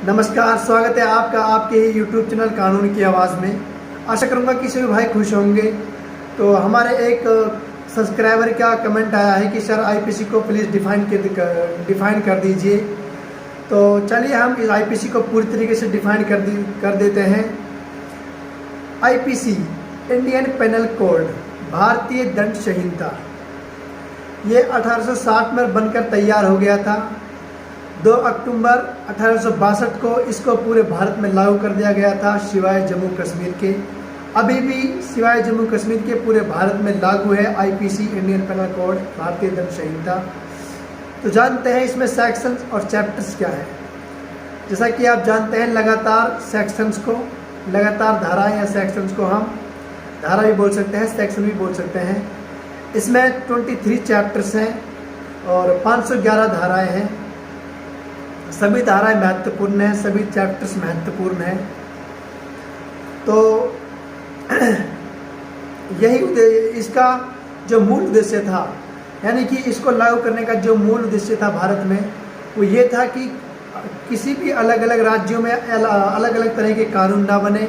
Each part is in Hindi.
नमस्कार, स्वागत है आपका आपके ही यूट्यूब चैनल कानून की आवाज़ में। आशा करूँगा कि सभी भाई खुश होंगे। तो हमारे एक सब्सक्राइबर का कमेंट आया है कि सर आईपीसी को प्लीज़ डिफ़ाइन कर दीजिए। तो चलिए हम इस आईपीसी को पूरी तरीके से डिफ़ाइन कर देते हैं। आईपीसी इंडियन पेनल कोड, भारतीय दंड संहिता, ये 1860 में बनकर तैयार हो गया था। 2 अक्टूबर 1862 को इसको पूरे भारत में लागू कर दिया गया था, सिवाय जम्मू कश्मीर के। अभी भी सिवाय जम्मू कश्मीर के पूरे भारत में लागू है आईपीसी इंडियन पेनल कोड, भारतीय दंड संहिता। तो जानते हैं इसमें सेक्शंस और चैप्टर्स क्या है। जैसा कि आप जानते हैं, लगातार सेक्शंस को, लगातार धाराएं या सेक्शंस को हम धारा भी बोल सकते हैं, सेक्शन भी बोल सकते हैं। इसमें 23 चैप्टर्स हैं और 511 धाराएं हैं। सभी धाराएं महत्वपूर्ण हैं, सभी चैप्टर्स महत्वपूर्ण हैं। तो यही इसका जो मूल उद्देश्य था, यानी कि इसको लागू करने का जो मूल उद्देश्य था भारत में, वो ये था कि किसी भी अलग अलग राज्यों में अलग अलग तरह के कानून ना बने,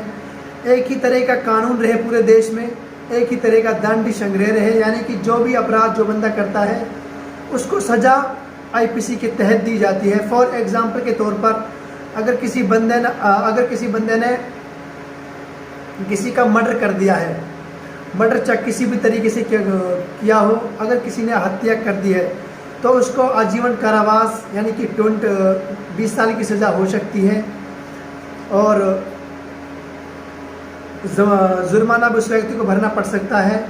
एक ही तरह का कानून रहे पूरे देश में, एक ही तरह का दंड संग्रह रहे। यानी कि जो भी अपराध जो बंदा करता है उसको सज़ा आईपीसी के तहत दी जाती है। फॉर एग्जांपल के तौर पर, अगर किसी बंदे ने किसी का मर्डर कर दिया है, मर्डर चाहे किसी भी तरीके से किया हो, अगर किसी ने हत्या कर दी है तो उसको आजीवन कारावास यानी कि 20 साल की सज़ा हो सकती है और जुर्माना भी उस व्यक्ति को भरना पड़ सकता है।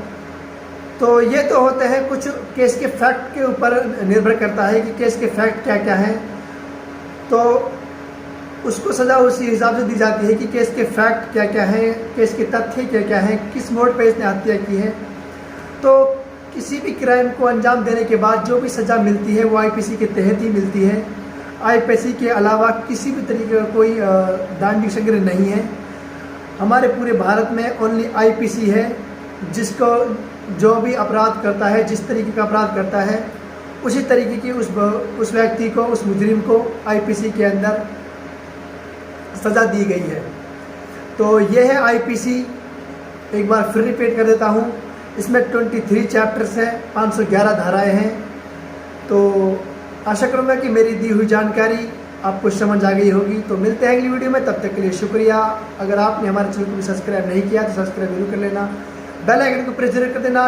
तो ये तो होते हैं कुछ केस के फैक्ट के ऊपर निर्भर करता है कि केस के फैक्ट क्या क्या हैं, तो उसको सज़ा उसी हिसाब से दी जाती है कि केस के फैक्ट क्या क्या हैं, केस के तथ्य क्या क्या हैं, किस मोड पे इसने हत्या की है। तो किसी भी क्राइम को अंजाम देने के बाद जो भी सज़ा मिलती है वो आईपीसी के तहत ही मिलती है। आईपीसी के अलावा किसी भी तरीके का कोई दंड संग्रह नहीं है। हमारे पूरे भारत में ओनली आईपीसी है, जिसको जो भी अपराध करता है, जिस तरीके का अपराध करता है, उसी तरीके की उस व्यक्ति को, उस मुजरिम को आईपीसी के अंदर सज़ा दी गई है। तो ये है आईपीसी। एक बार फिर रिपीट कर देता हूँ, इसमें 23 चैप्टर्स हैं, 511 धाराएं हैं। तो आशा करूँगा कि मेरी दी हुई जानकारी आपको समझ आ गई होगी। तो मिलते हैं अगली वीडियो में, तब तक के लिए शुक्रिया। अगर आपने हमारे चैनल को भी सब्सक्राइब नहीं किया तो सब्सक्राइब जरूर कर लेना, बेल आइकन को प्रेस जरूर कर देना।